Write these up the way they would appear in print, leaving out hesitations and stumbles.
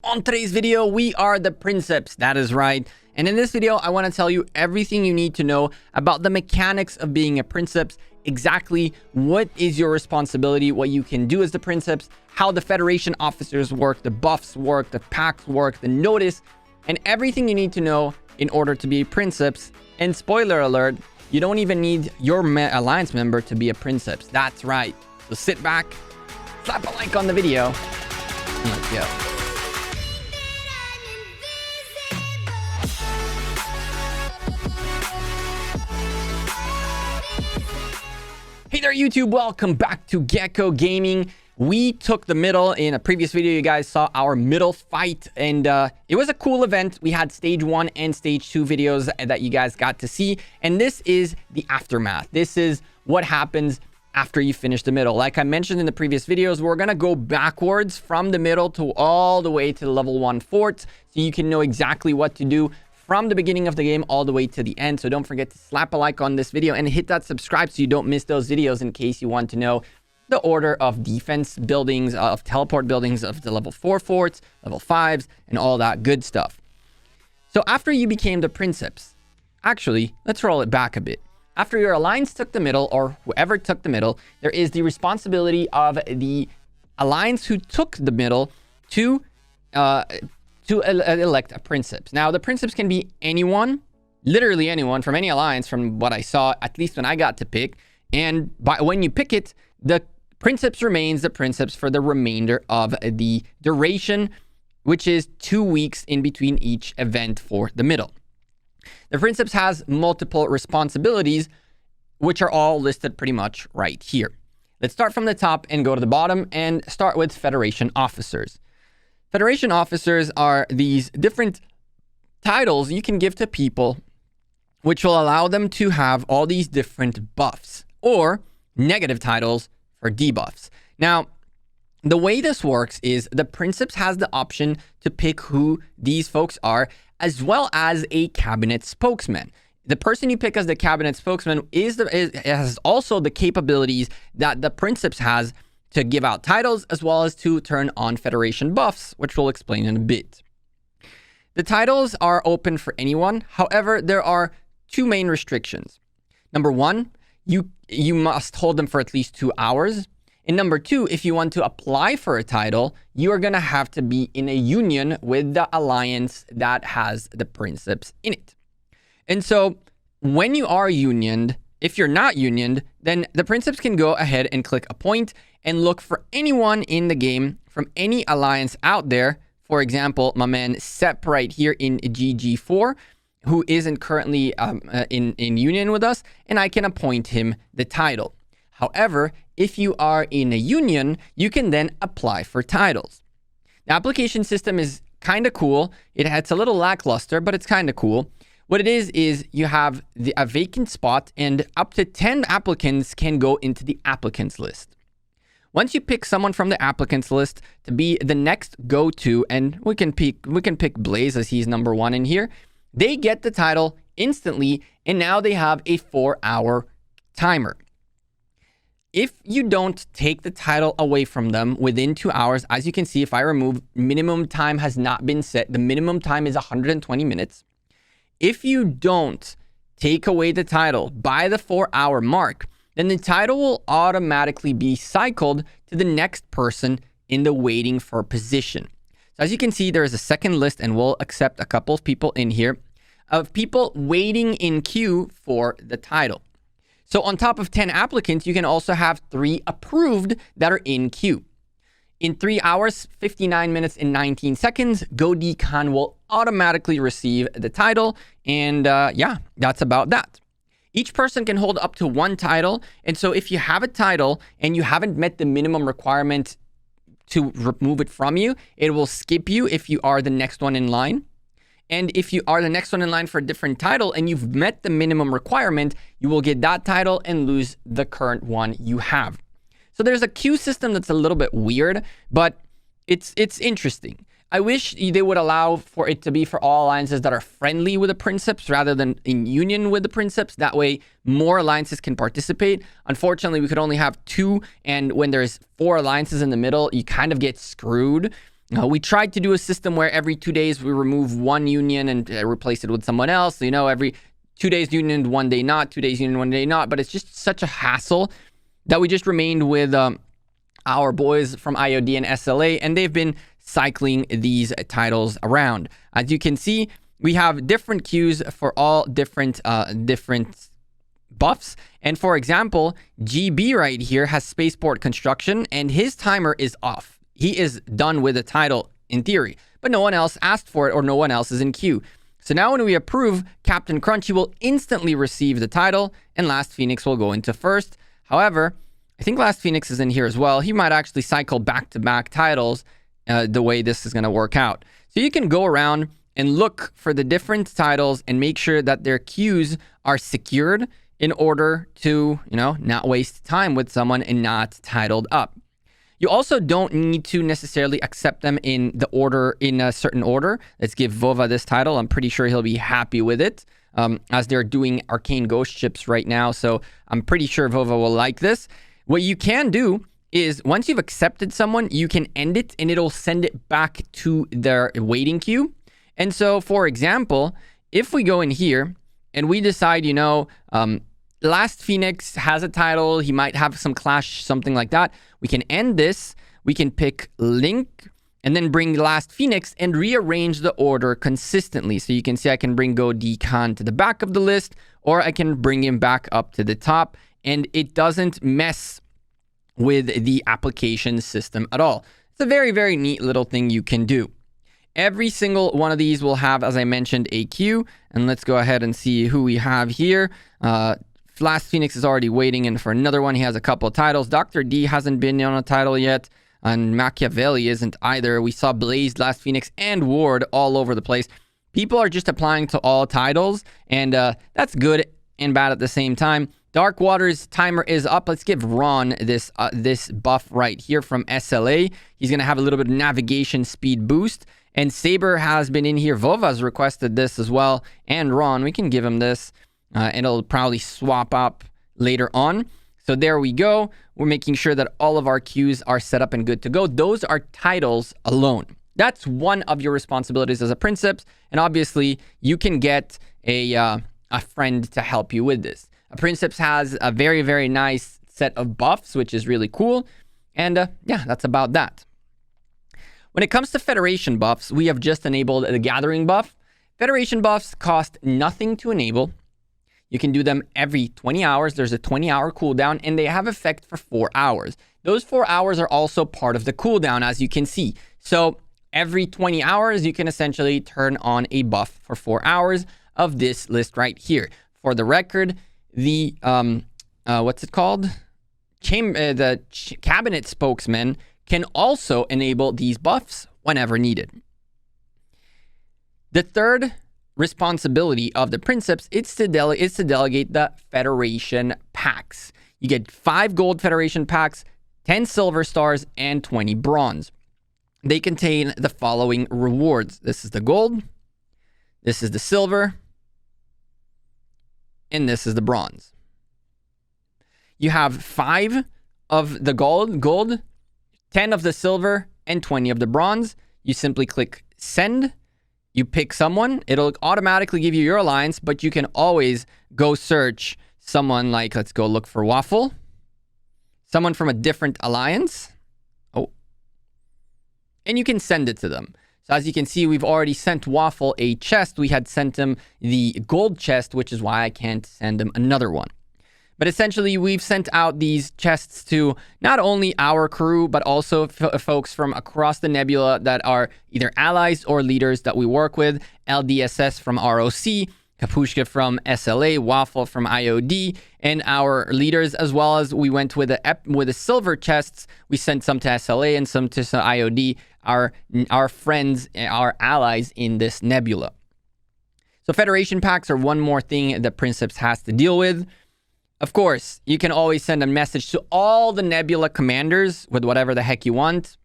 On today's video, we are the Princeps. That is right. And in this video, I want to tell you everything you need to know about the mechanics of being a Princeps, exactly what is your responsibility, what you can do as the Princeps, how the Federation officers work, the buffs work, the packs work, the notice, and everything you need to know in order to be a Princeps. And spoiler alert, you don't even need your Alliance member to be a Princeps. That's right. So sit back, slap a like on the video, and let's go. Hey there, YouTube. Welcome back to Gecko Gaming. We took the middle. In a previous video, you guys saw our middle fight, and it was a cool event. We had stage 1 and stage 2 videos that you guys got to see, and this is the aftermath. This is what happens after you finish the middle. Like I mentioned in the previous videos, we're going to go backwards from the middle to all the way to the level 1 fort, so you can know exactly what to do from the beginning of the game all the way to the end. So don't forget to slap a like on this video and hit that subscribe so you don't miss those videos in case you want to know the order of defense buildings, of teleport buildings, of the level 4 forts, level 5s, and all that good stuff. So after you became the Princeps, actually, let's roll it back a bit. After your alliance took the middle, or whoever took the middle, there is the responsibility of the alliance who took the middle to elect a Princeps. Now, the Princeps can be anyone, literally anyone from any alliance from what I saw, at least when I got to pick. And when you pick it, the Princeps remains the Princeps for the remainder of the duration, which is 2 weeks in between each event for the middle. The Princeps has multiple responsibilities, which are all listed pretty much right here. Let's start from the top and go to the bottom and start with Federation officers. Federation officers are these different titles you can give to people, which will allow them to have all these different buffs or negative titles for debuffs. Now, the way this works is the Princeps has the option to pick who these folks are, as well as a cabinet spokesman. The person you pick as the cabinet spokesman has also the capabilities that the Princeps has to give out titles, as well as to turn on Federation buffs, which we'll explain in a bit. The titles are open for anyone. However, there are two main restrictions. Number one, you must hold them for at least 2 hours. And number two, if you want to apply for a title, you are going to have to be in a union with the alliance that has the Princeps in it. And so when you are unioned, if you're not unioned, then the Princeps can go ahead and click appoint and look for anyone in the game from any alliance out there. For example, my man Sep right here in GG4, who isn't currently in union with us, and I can appoint him the title. However, if you are in a union, you can then apply for titles. The application system is kind of cool. It's a little lackluster, but it's kind of cool. What it is you have a vacant spot, and up to 10 applicants can go into the applicants list. Once you pick someone from the applicants list to be the next go-to, and we can pick Blaze as he's number 1 in here, they get the title instantly, and now they have a 4-hour timer. If you don't take the title away from them within 2 hours, as you can see, if I remove minimum time has not been set, the minimum time is 120 minutes. If you don't take away the title by the 4-hour mark, then the title will automatically be cycled to the next person in the waiting for position. So as you can see, there is a second list, and we'll accept a couple of people in here, of people waiting in queue for the title. So on top of 10 applicants, you can also have 3 approved that are in queue. In 3 hours, 59 minutes, and 19 seconds, GoDCon will automatically receive the title. And yeah, that's about that. Each person can hold up to 1 title. And so if you have a title and you haven't met the minimum requirement to remove it from you, it will skip you if you are the next one in line. And if you are the next one in line for a different title and you've met the minimum requirement, you will get that title and lose the current one you have. So there's a queue system that's a little bit weird, but it's interesting. I wish they would allow for it to be for all alliances that are friendly with the Princeps rather than in union with the Princeps. That way, more alliances can participate. Unfortunately, we could only have 2, and when there's 4 alliances in the middle, you kind of get screwed. We tried to do a system where every 2 days we remove one union and replace it with someone else. You know, every 2 days union, 1 day not, 2 days union, 1 day not. But it's just such a hassle that we just remained with our boys from IOD and SLA, and they've been cycling these titles around. As you can see, we have different queues for all different buffs. And for example, GB right here has spaceport construction, and his timer is off. He is done with the title in theory, but no one else asked for it or no one else is in queue. So now when we approve, Captain Crunchy will instantly receive the title, and Last Phoenix will go into first. However, I think Last Phoenix is in here as well. He might actually cycle back-to-back titles the way this is going to work out. So you can go around and look for the different titles and make sure that their queues are secured in order to, not waste time with someone and not titled up. You also don't need to necessarily accept them in a certain order. Let's give Vova this title. I'm pretty sure he'll be happy with it, as they're doing Arcane Ghost ships right now. So I'm pretty sure Vova will like this. What you can do is once you've accepted someone, you can end it and it'll send it back to their waiting queue. And so, for example, if we go in here and we decide, Last Phoenix has a title, he might have some clash, something like that, we can end this, we can pick Link, and then bring Last Phoenix and rearrange the order consistently. So you can see I can bring Go Decon to the back of the list, or I can bring him back up to the top, and it doesn't mess with the application system at all. It's a very, very neat little thing you can do. Every single one of these will have, as I mentioned, a queue, and let's go ahead and see who we have here. Last Phoenix is already waiting in for another one. He has a couple of titles. Dr. D hasn't been on a title yet, and Machiavelli isn't either. We saw Blaze, Last Phoenix, and Ward all over the place. People are just applying to all titles, and that's good and bad at the same time. Dark Water's timer is up. Let's give Ron this buff right here from SLA. He's going to have a little bit of navigation speed boost. And Saber has been in here. Vova's requested this as well. And Ron, we can give him this. And it'll probably swap up later on. So there we go. We're making sure that all of our queues are set up and good to go. Those are titles alone. That's one of your responsibilities as a Princeps. And obviously, you can get a friend to help you with this. A Princeps has a very, very nice set of buffs, which is really cool. And yeah, that's about that. When it comes to Federation buffs, we have just enabled the Gathering buff. Federation buffs cost nothing to enable. You can do them every 20 hours. There's a 20-hour cooldown, and they have effect for 4 hours. Those 4 hours are also part of the cooldown, as you can see. So every 20 hours, you can essentially turn on a buff for 4 hours of this list right here. For the record, the what's it called? The cabinet spokesman can also enable these buffs whenever needed. The third responsibility of the Princeps is to delegate the Federation packs. You get 5 gold Federation packs, 10 silver stars, and 20 bronze. They contain the following rewards. This is the gold, this is the silver, and this is the bronze. You have 5 of the gold, 10 of the silver, and 20 of the bronze. You simply click send. You pick someone. It'll automatically give you your alliance, but you can always go search someone like, let's go look for Waffle. Someone from a different alliance. Oh. And you can send it to them. So as you can see, we've already sent Waffle a chest. We had sent him the gold chest, which is why I can't send him another one. But essentially, we've sent out these chests to not only our crew, but also folks from across the Nebula that are either allies or leaders that we work with. LDSS from ROC, Kapushka from SLA, Waffle from IOD, and our leaders, as well as we went with the silver chests. We sent some to SLA and some to IOD, our friends, our allies in this Nebula. So Federation packs are one more thing that Princeps has to deal with. Of course, you can always send a message to all the Nebula commanders with whatever the heck you want.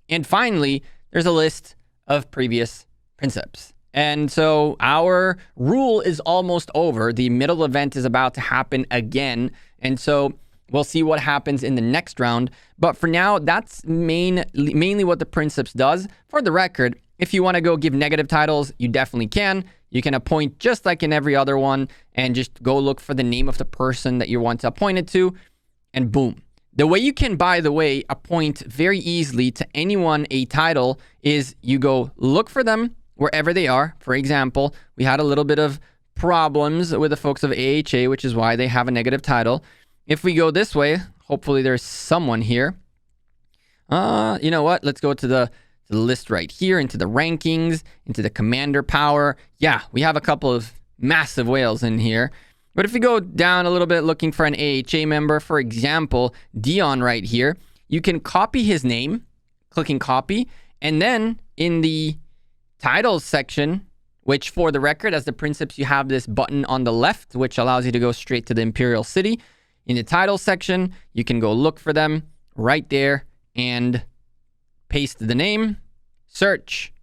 And finally, there's a list of previous Princeps. And so our rule is almost over. The middle event is about to happen again. And so We'll see what happens in the next round. But for now, that's mainly what the Princeps does. For the record, if you want to go give negative titles, you definitely can. You can appoint just like in every other one and just go look for the name of the person that you want to appoint it to, and boom. The way you can, by the way, appoint very easily to anyone a title is you go look for them wherever they are. For example, we had a little bit of problems with the folks of AHA, which is why they have a negative title. If we go this way, hopefully there's someone here. You know what? Let's go to the list right here, into the rankings, into the commander power. Yeah, we have a couple of massive whales in here. But if you go down a little bit looking for an AHA member, for example, Dion right here, you can copy his name, clicking copy, and then in the titles section, which for the record, as the Princeps, you have this button on the left, which allows you to go straight to the Imperial City. In the title section, you can go look for them right there and paste the name, search,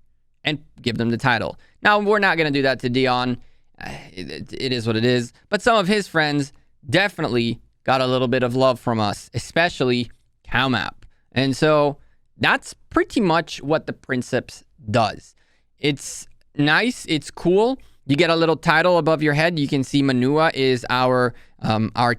and give them the title. Now, we're not going to do that to Dion. It is what it is. But some of his friends definitely got a little bit of love from us, especially CowMap. And so that's pretty much what the Princeps does. It's nice. It's cool. You get a little title above your head. You can see Manua is our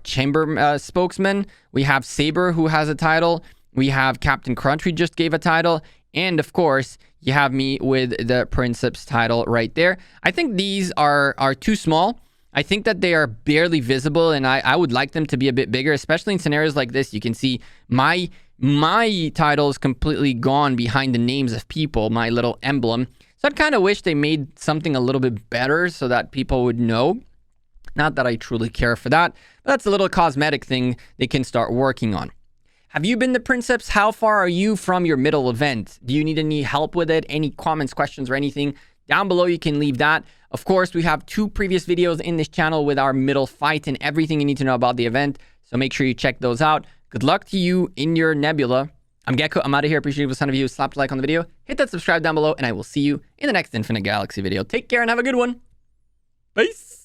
chamber spokesman. We have Saber, who has a title. We have Captain Crunch, who just gave a title. And of course, you have me with the Princeps title right there. I think these are too small. I think that they are barely visible, and I would like them to be a bit bigger, especially in scenarios like this. You can see my title is completely gone behind the names of people, my little emblem. So I'd kind of wish they made something a little bit better so that people would know. Not that I truly care for that, but that's a little cosmetic thing they can start working on. Have you been the Princeps? How far are you from your middle event? Do you need any help with it? Any comments, questions, or anything? Down below, you can leave that. Of course, we have 2 previous videos in this channel with our middle fight and everything you need to know about the event. So make sure you check those out. Good luck to you in your Nebula. I'm Gecko. I'm out of here. Appreciate it. Son of you. Slap a like on the video. Hit that subscribe down below, and I will see you in the next Infinite Galaxy video. Take care and have a good one. Peace.